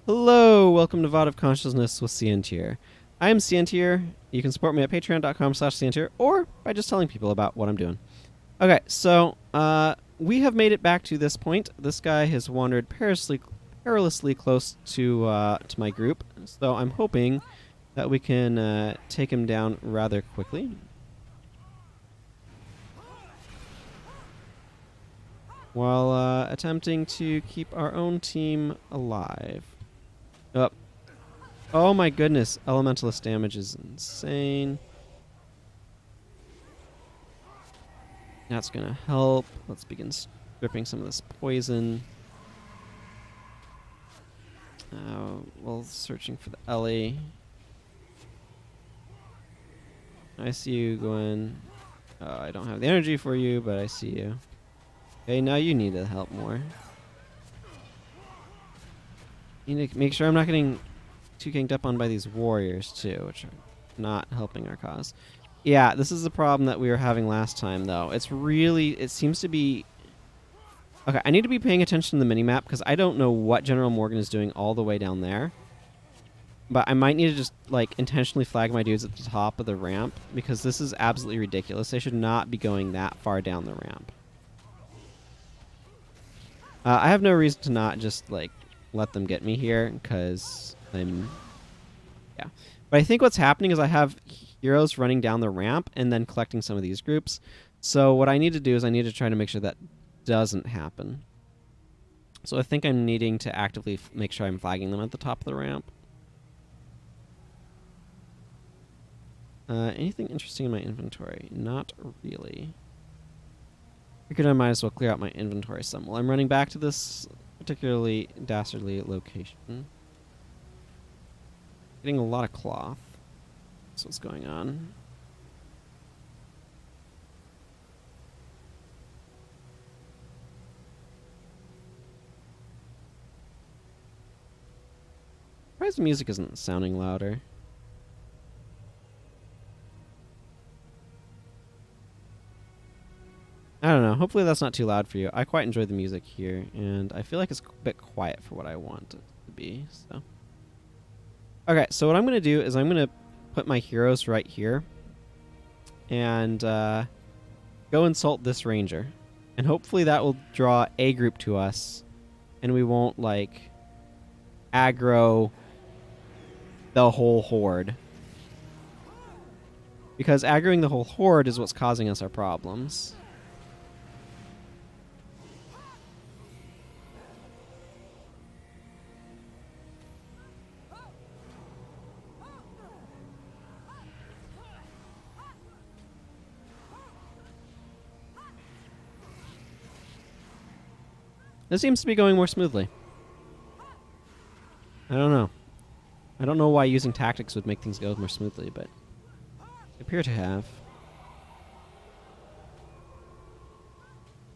Hello, welcome to VOD of Consciousness with Sientir. I am Sientir. You can support me at patreon.com/Sientir or by just telling people about what I'm doing. Okay, so we have made it back to this point. This guy has wandered perilously close to my group, so I'm hoping that we can take him down rather quickly. While attempting to keep our own team alive. Oh my goodness, elementalist damage is insane. That's gonna help. Let's begin stripping some of this poison. While searching for the Ellie. I see you, Gwen. I don't have the energy for you, but I see you. Okay, now you need to help more. Need to make sure I'm not getting too ganged up on by these warriors too, which are not helping our cause. Yeah, this is the problem that we were having last time, though. It seems to be... Okay, I need to be paying attention to the minimap, because I don't know what General Morgan is doing all the way down there. But I might need to just, like, intentionally flag my dudes at the top of the ramp, because this is absolutely ridiculous. They should not be going that far down the ramp. I have no reason to not just, like, let them get me here, because yeah. But I think what's happening is I have heroes running down the ramp and then collecting some of these groups. So what I need to do is I need to try to make sure that doesn't happen. So I think I'm needing to actively make sure I'm flagging them at the top of the ramp. Anything interesting in my inventory? Not really. Figured I might as well clear out my inventory some while I'm running back to this particularly dastardly location. Getting a lot of cloth. That's what's going on. Surprised the music isn't sounding louder. I don't know. Hopefully that's not too loud for you. I quite enjoy the music here, and I feel like it's a bit quiet for what I want it to be. So, okay. So what I'm going to do is I'm going to put my heroes right here, and go insult this ranger, and hopefully that will draw a group to us, and we won't like aggro the whole horde, because aggroing the whole horde is what's causing us our problems. This seems to be going more smoothly. I don't know. I don't know why using tactics would make things go more smoothly, but they appear to have.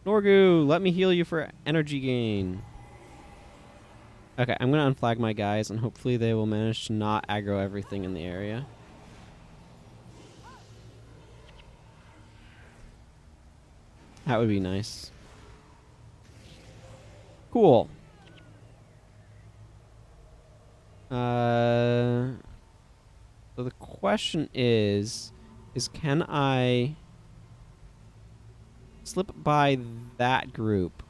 Norgu, let me heal you for energy gain. Okay, I'm going to unflag my guys, and hopefully they will manage to not aggro everything in the area. That would be nice. Cool. So the question is can I slip by that group?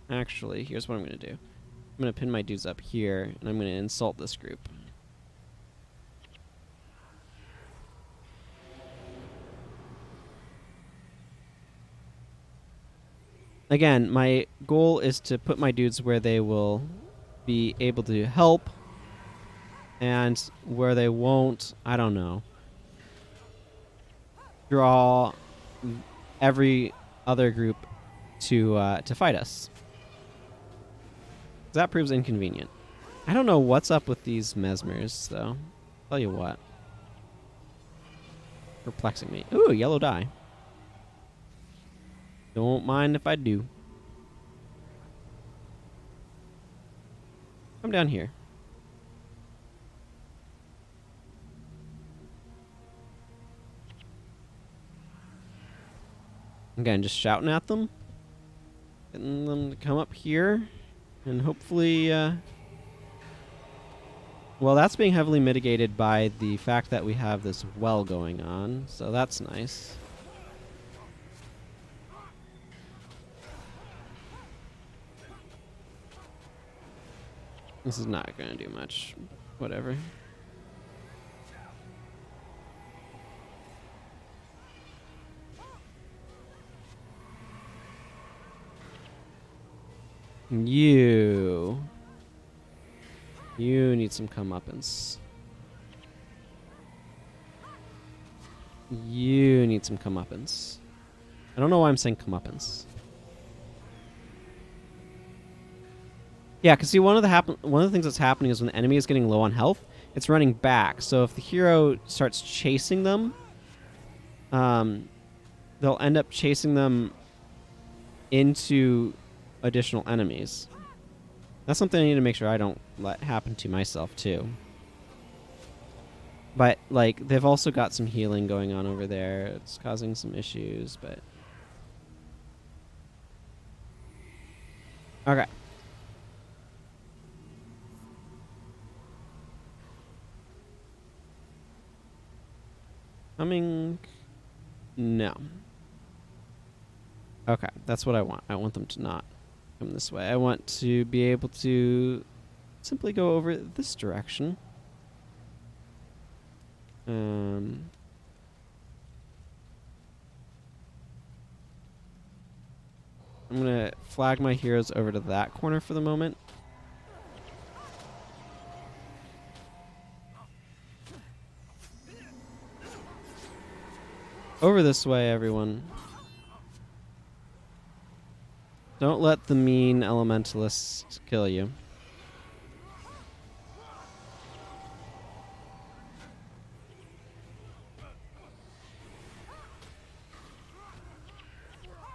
Actually, here's what I'm going to do. I'm going to pin my dudes up here, and I'm going to insult this group. Again, my goal is to put my dudes where they will be able to help, and where they won't, I don't know, draw every other group to fight us. That proves inconvenient. I don't know what's up with these mesmers, though. Tell you what. Perplexing me. Ooh, yellow dye. Don't mind if I do. Come down here. Again, just shouting at them. Getting them to come up here. And hopefully Well, that's being heavily mitigated by the fact that we have this well going on, so that's nice. This is not going to do much. Whatever. You need some comeuppance. You need some comeuppance. I don't know why I'm saying comeuppance. Yeah, because see, one of the things that's happening is when the enemy is getting low on health, it's running back. So if the hero starts chasing them, they'll end up chasing them into additional enemies. That's something I need to make sure I don't let happen to myself too. But like, they've also got some healing going on over there. It's causing some issues, but okay. Coming? No. Okay, that's what I want. I want them to not come this way. I want to be able to simply go over this direction. I'm gonna flag my heroes over to that corner for the moment. Over this way, everyone. Don't let the mean elementalists kill you.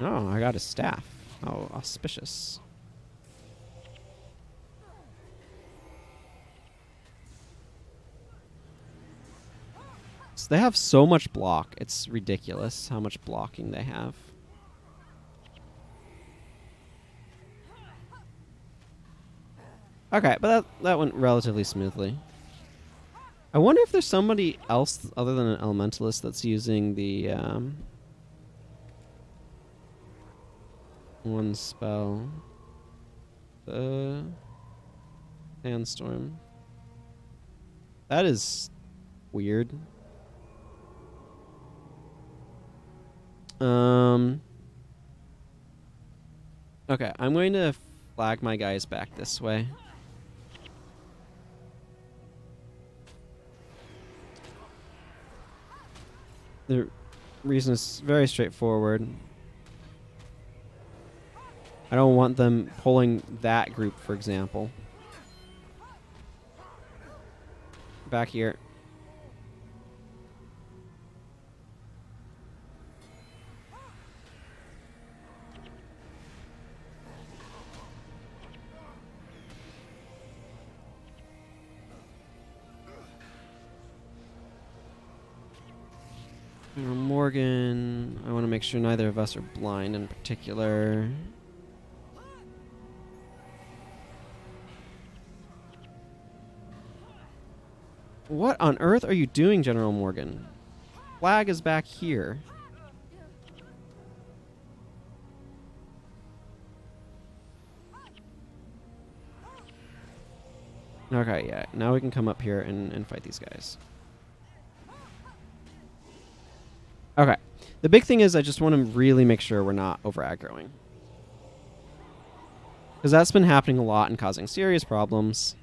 Oh, I got a staff. Oh, auspicious. So they have so much block. It's ridiculous how much blocking they have. Okay, but that went relatively smoothly. I wonder if there's somebody else other than an elementalist that's using the one spell. The sandstorm. That is weird. Okay, I'm going to flag my guys back this way. The reason is very straightforward. I don't want them pulling that group, for example. Back here. Morgan, I want to make sure neither of us are blind in particular. What on earth are you doing, General Morgan? Flag is back here. Okay, yeah. Now we can come up here and fight these guys. Okay. The big thing is I just want to really make sure we're not over-aggroing. Because that's been happening a lot and causing serious problems.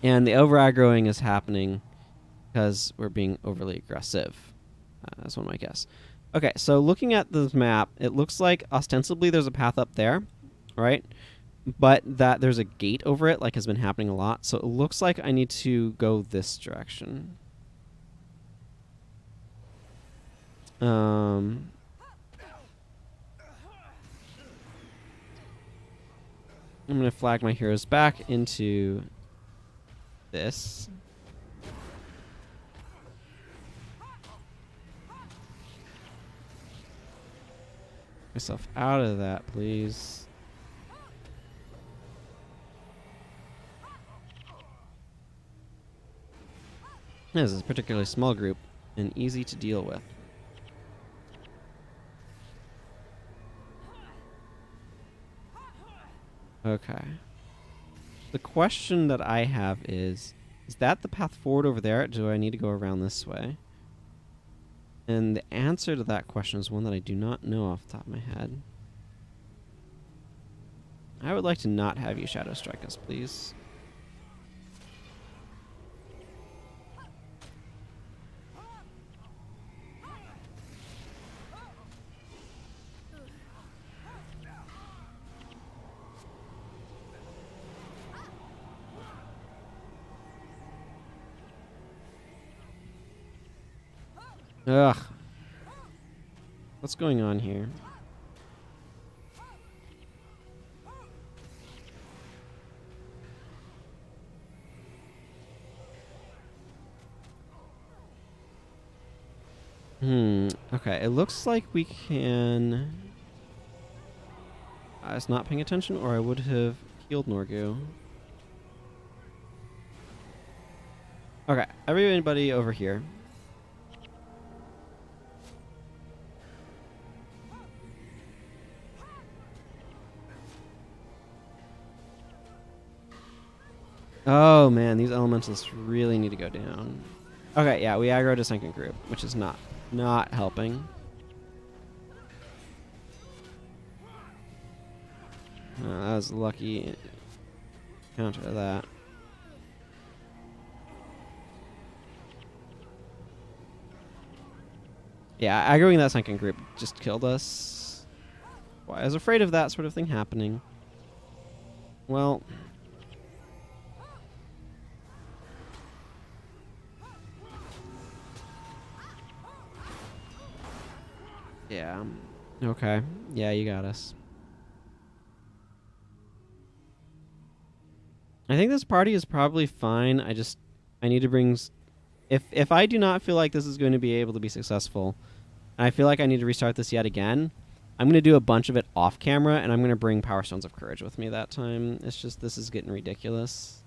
And the over-aggroing is happening because we're being overly aggressive. That's one of my guess. Okay, so looking at this map, it looks like ostensibly there's a path up there, right? But that there's a gate over it, like has been happening a lot. So it looks like I need to go this direction. I'm going to flag my heroes back into this. Myself out of that, please. This is a particularly small group and easy to deal with. Okay. The question that I have is that the path forward over there? Or do I need to go around this way? And the answer to that question is one that I do not know off the top of my head. I would like to not have you shadow strike us, please. Ugh. What's going on here? Okay, it looks like we can... I was not paying attention, or I would have healed Norgu. Okay, everybody over here. Oh man, these elementalists really need to go down. Okay, yeah, we aggroed a second group, which is not helping. That was lucky counter to that. Yeah, aggroing that second group just killed us. Well, I was afraid of that sort of thing happening. Well... yeah. Okay. Yeah, you got us. I think this party is probably fine. I need to bring... If I do not feel like this is going to be able to be successful, and I feel like I need to restart this yet again, I'm going to do a bunch of it off camera, and I'm going to bring Power Stones of Courage with me that time. It's just, this is getting ridiculous.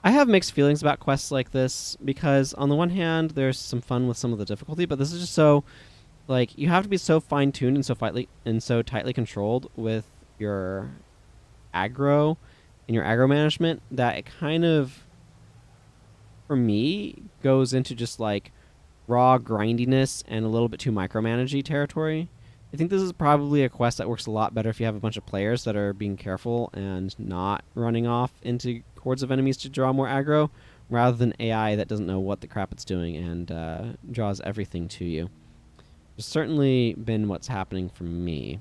I have mixed feelings about quests like this, because on the one hand, there's some fun with some of the difficulty, but this is just so... like, you have to be so fine-tuned and so tightly controlled with your aggro and your aggro management that it kind of, for me, goes into just like raw grindiness and a little bit too micromanagey territory. I think this is probably a quest that works a lot better if you have a bunch of players that are being careful and not running off into hordes of enemies to draw more aggro, rather than AI that doesn't know what the crap it's doing and draws everything to you. It's certainly been what's happening for me.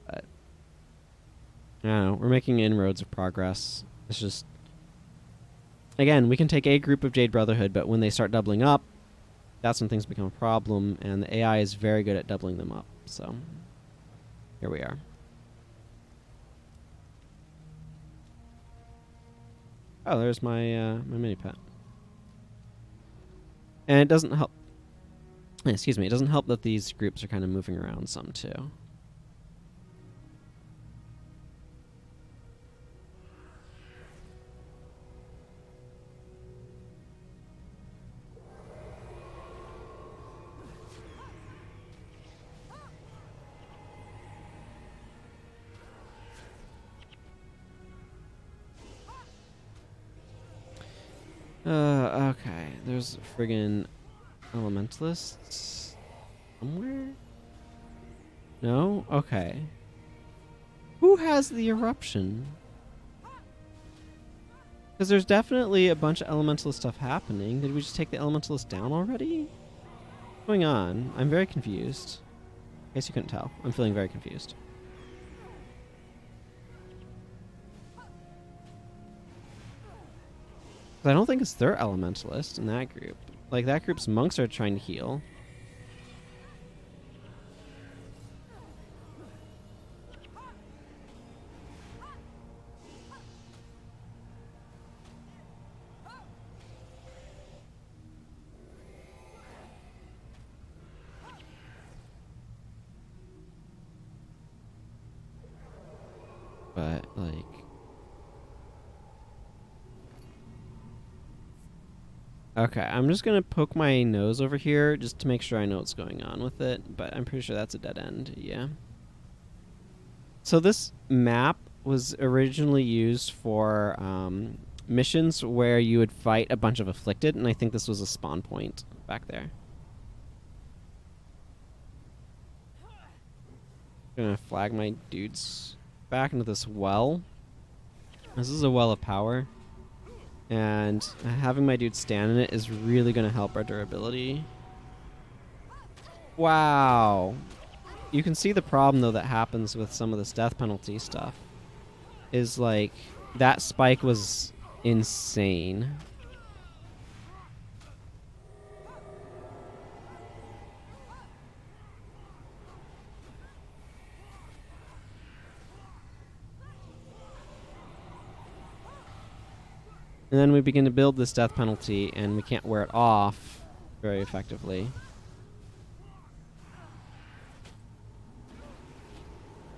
But I don't know, we're making inroads of progress. It's just, again, we can take a group of Jade Brotherhood, but when they start doubling up, that's when things become a problem, and the AI is very good at doubling them up. So here we are. Oh, there's my my mini pet. And it doesn't help. Excuse me. It doesn't help that these groups are kind of moving around some too. Okay. There's friggin' elementalists somewhere? No? Okay. Who has the eruption? Because there's definitely a bunch of elementalist stuff happening. Did we just take the elementalist down already? What's going on? I'm very confused. In case you couldn't tell, I'm feeling very confused. I don't think it's their elementalist in that group. Like, that group's monks are trying to heal. Like... Okay, I'm just gonna poke my nose over here just to make sure I know what's going on with it, but I'm pretty sure that's a dead end, yeah. So this map was originally used for missions where you would fight a bunch of afflicted, and I think this was a spawn point back there. Gonna flag my dudes back into this well. This is a well of power. And having my dude stand in it is really going to help our durability. Wow. You can see the problem, though, that happens with some of this death penalty stuff. Is, like, that spike was insane. And then we begin to build this death penalty, and we can't wear it off very effectively.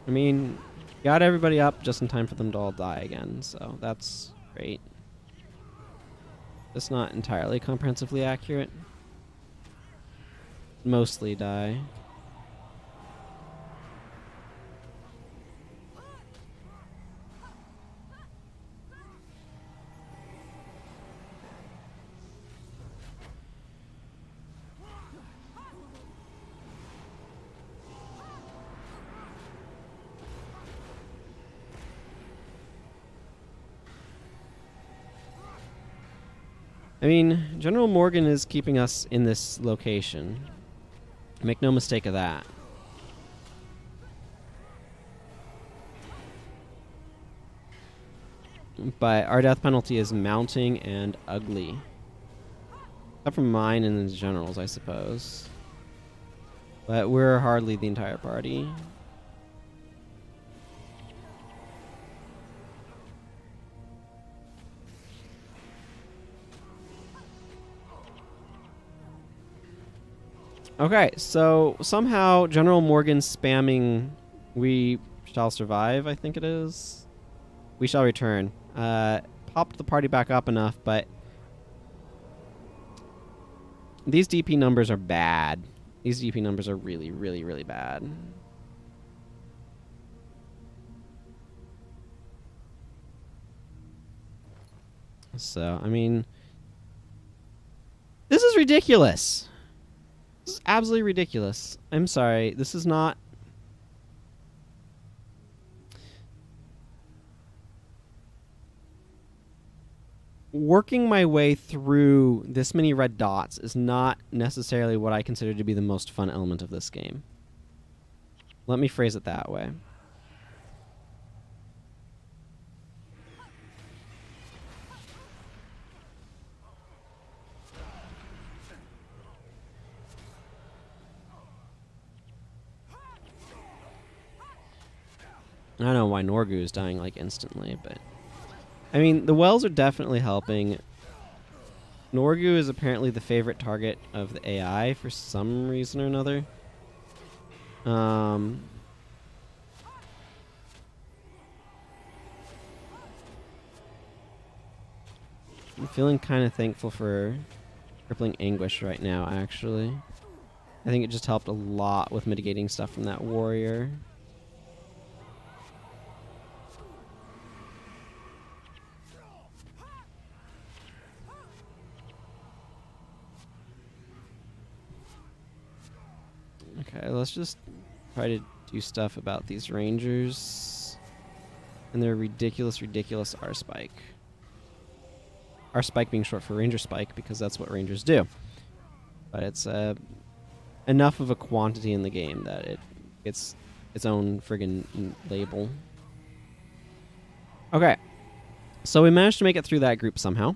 I mean, got everybody up just in time for them to all die again, so that's great. It's not entirely comprehensively accurate. Mostly die. I mean, General Morgan is keeping us in this location. Make no mistake of that. But our death penalty is mounting and ugly. Except for mine and the generals, I suppose. But we're hardly the entire party. Okay, so somehow General Morgan spamming "We shall survive," I think it is. We shall return. Popped the party back up enough, but these DP numbers are bad. These DP numbers are really, really, really bad. So, I mean, this is ridiculous. This is absolutely ridiculous. I'm sorry. This is not... Working my way through this many red dots is not necessarily what I consider to be the most fun element of this game. Let me phrase it that way. I don't know why Norgu is dying like instantly, but... I mean, the wells are definitely helping. Norgu is apparently the favorite target of the AI for some reason or another. I'm feeling kind of thankful for Crippling Anguish right now, actually. I think it just helped a lot with mitigating stuff from that warrior. Okay, let's just try to do stuff about these rangers and their ridiculous, ridiculous R-Spike. R-Spike being short for Ranger Spike because that's what rangers do. But it's enough of a quantity in the game that it gets its own friggin' label. Okay, so we managed to make it through that group somehow.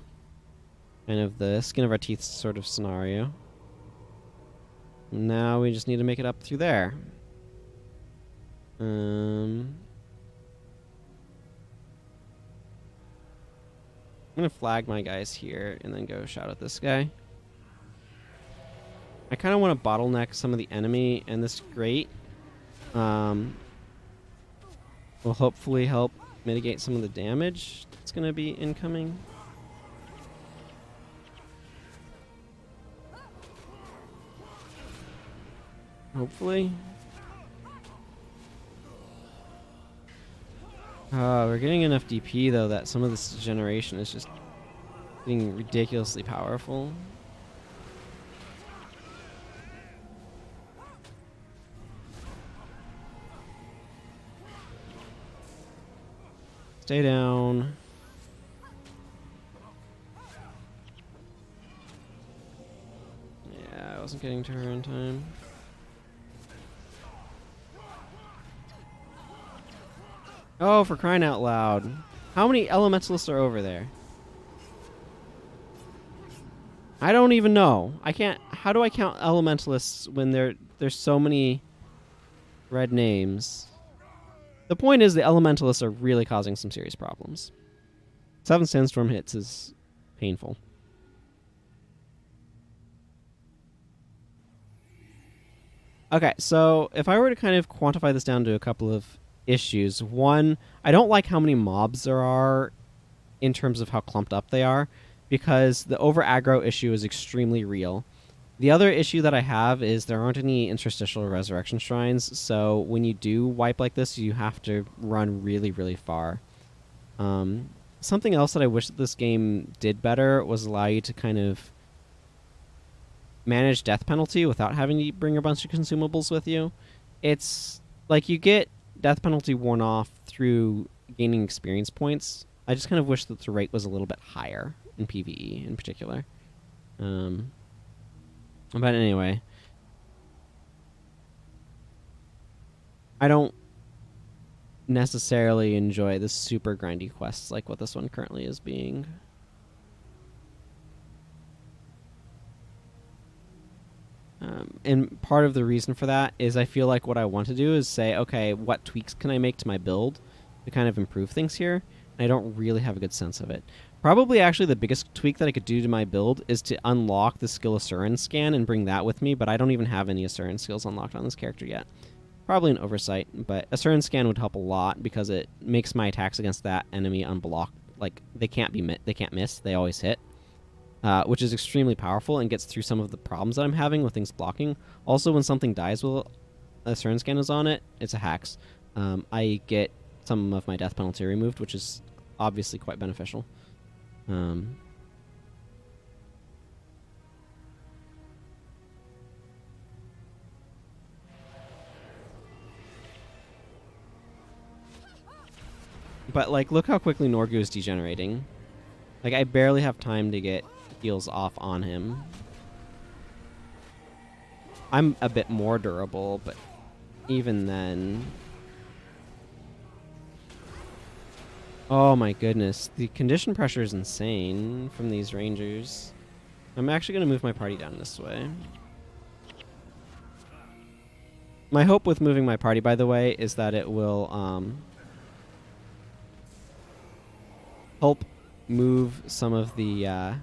Kind of the skin of our teeth sort of scenario. Now we just need to make it up through there. I'm gonna flag my guys here and then go shout at this guy. I kind of want to bottleneck some of the enemy, and this grate will hopefully help mitigate some of the damage that's going to be incoming. Hopefully. We're getting enough DP, though, that some of this degeneration is just getting ridiculously powerful. Stay down. Yeah, I wasn't getting to her in time. Oh, for crying out loud. How many elementalists are over there? I don't even know. I can't... How do I count elementalists when there's so many red names? The point is the elementalists are really causing some serious problems. 7 sandstorm hits is painful. Okay, so if I were to kind of quantify this down to a couple of issues. One, I don't like how many mobs there are in terms of how clumped up they are, because the over aggro issue is extremely real. The other issue that I have is there aren't any interstitial resurrection shrines, so when you do wipe like this, you have to run really, really far. Something else that I wish that this game did better was allow you to kind of manage death penalty without having to bring a bunch of consumables with you. It's like you get death penalty worn off through gaining experience points. I just kind of wish that the rate was a little bit higher in PvE in particular. But anyway, I don't necessarily enjoy the super grindy quests like what this one currently is being. And part of the reason for that is I feel like what I want to do is say, okay, what tweaks can I make to my build to kind of improve things here? And I don't really have a good sense of it. Probably actually the biggest tweak that I could do to my build is to unlock the skill Asuran scan and bring that with me, but I don't even have any Asuran skills unlocked on this character yet. Probably an oversight, but Asuran scan would help a lot because it makes my attacks against that enemy unblocked. Like, they can't miss, they always hit. Which is extremely powerful and gets through some of the problems that I'm having with things blocking. Also, when something dies while a Asuran scan is on it, it's a hex. I get some of my death penalty removed, which is obviously quite beneficial. But, like, look how quickly Norgu is degenerating. Like, I barely have time to get heals off on him. I'm a bit more durable, but even then... Oh my goodness. The condition pressure is insane from these rangers. I'm actually going to move my party down this way. My hope with moving my party, by the way, is that it will help move some of the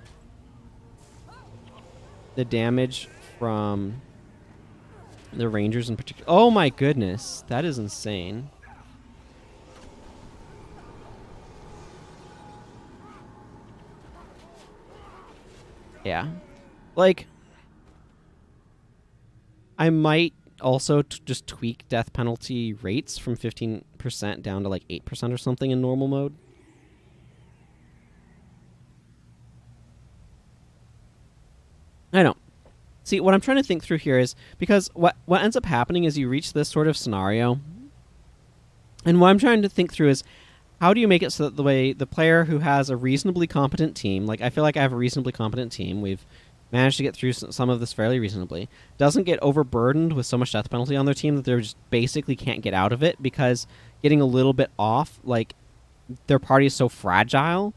damage from the rangers in particular. Oh my goodness, that is insane. Yeah. Like, I might also just tweak death penalty rates from 15% down to like 8% or something in normal mode. I don't. See, what I'm trying to think through here is, because what ends up happening is you reach this sort of scenario, and what I'm trying to think through is, how do you make it so that the way the player who has a reasonably competent team, like I feel like I have a reasonably competent team, we've managed to get through some of this fairly reasonably, doesn't get overburdened with so much death penalty on their team that they just basically can't get out of it, because getting a little bit off, like, their party is so fragile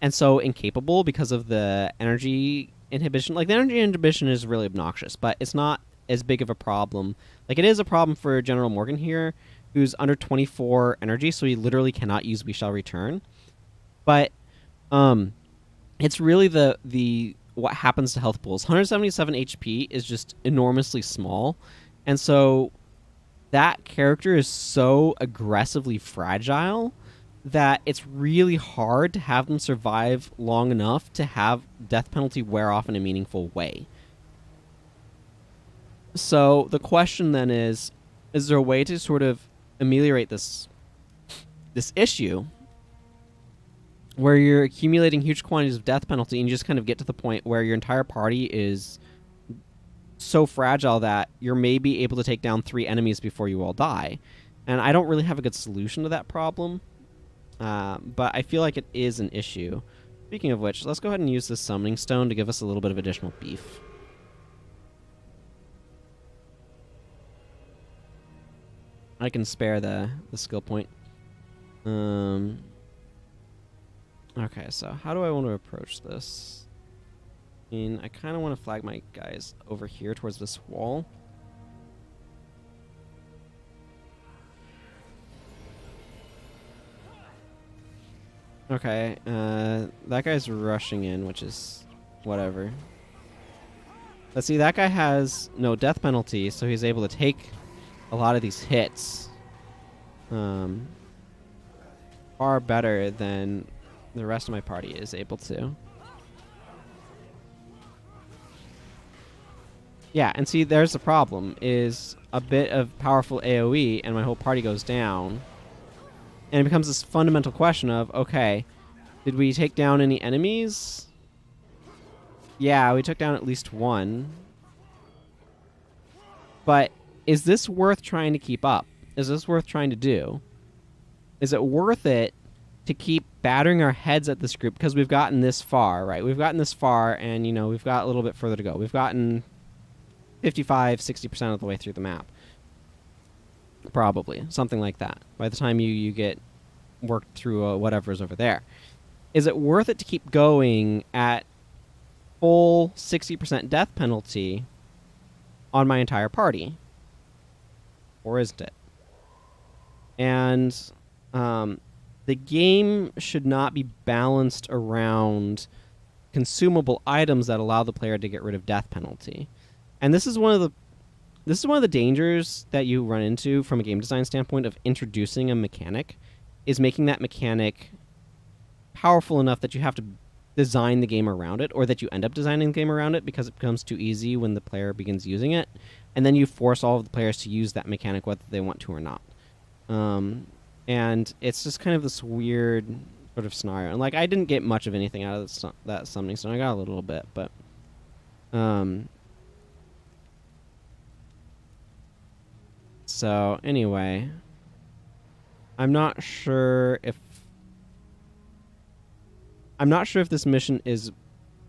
and so incapable because of the energy inhibition. Like, the energy inhibition is really obnoxious, but it's not as big of a problem. Like, it is a problem for General Morgan here, who's under 24 energy, so he literally cannot use We Shall Return. But it's really the what happens to health pools. 177 HP is just enormously small, and so that character is so aggressively fragile that it's really hard to have them survive long enough to have death penalty wear off in a meaningful way. So the question then is there a way to sort of ameliorate this issue where you're accumulating huge quantities of death penalty and you just kind of get to the point where your entire party is so fragile that you're maybe able to take down 3 enemies before you all die? And I don't really have a good solution to that problem. But I feel like it is an issue. Speaking of which, let's go ahead and use this summoning stone to give us a little bit of additional beef. I can spare the skill point. Okay, so how do I want to approach this? I mean, I kind of want to flag my guys over here towards this wall. Okay, that guy's rushing in, which is whatever. Let's see, that guy has no death penalty, so he's able to take a lot of these hits far better than the rest of my party is able to. Yeah, and see, there's the problem, is a bit of powerful AoE and my whole party goes down. And it becomes this fundamental question of, okay, did we take down any enemies? Yeah, we took down at least 1. But is this worth trying to keep up? Is this worth trying to do? Is it worth it to keep battering our heads at this group? Because we've gotten this far, right? We've gotten this far, and, you know, we've got a little bit further to go. We've gotten 55, 60% of the way through the map. Probably. Something like that. By the time you get worked through whatever's over there. Is it worth it to keep going at full 60% death penalty on my entire party? Or isn't it? And the game should not be balanced around consumable items that allow the player to get rid of death penalty. And this is one of the dangers that you run into from a game design standpoint of introducing a mechanic, is making that mechanic powerful enough that you have to design the game around it, or that you end up designing the game around it because it becomes too easy when the player begins using it, and then you force all of the players to use that mechanic whether they want to or not. And it's just kind of this weird sort of scenario. And like, I didn't get much of anything out of that summoning stone. I got a little bit, but so anyway, I'm not sure if this mission is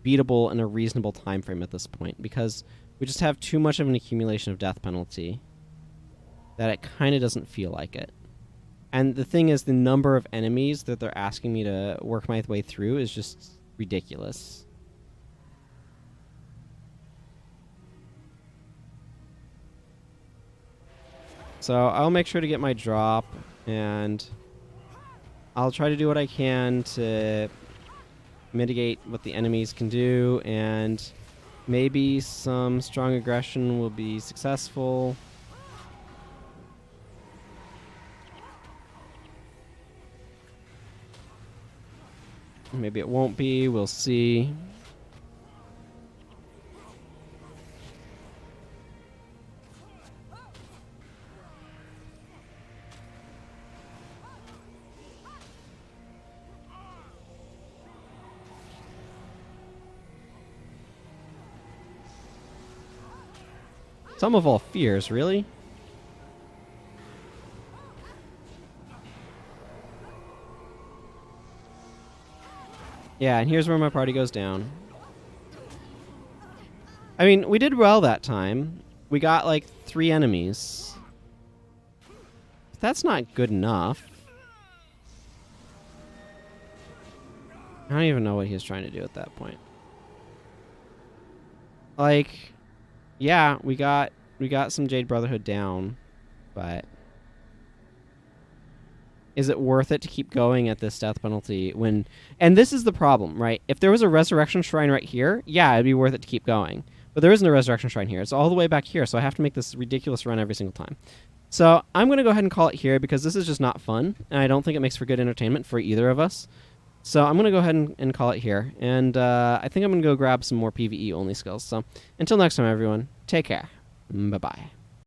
beatable in a reasonable time frame at this point, because we just have too much of an accumulation of death penalty that it kind of doesn't feel like it. And the thing is, the number of enemies that they're asking me to work my way through is just ridiculous. So I'll make sure to get my drop, and I'll try to do what I can to mitigate what the enemies can do, and maybe some strong aggression will be successful. Maybe it won't be. We'll see. Some of all fears, really? Yeah, and here's where my party goes down. I mean, we did well that time. We got like 3 enemies. But that's not good enough. I don't even know what he was trying to do at that point. Like, yeah, we got some Jade Brotherhood down, but is it worth it to keep going at this death penalty when... And this is the problem, right? If there was a resurrection shrine right here, yeah, it'd be worth it to keep going. But there isn't a resurrection shrine here. It's all the way back here, so I have to make this ridiculous run every single time. So I'm going to go ahead and call it here because this is just not fun, and I don't think it makes for good entertainment for either of us. So I'm going to go ahead and call it here, and I think I'm going to go grab some more PvE only skills. So until next time, everyone, take care. Bye-bye.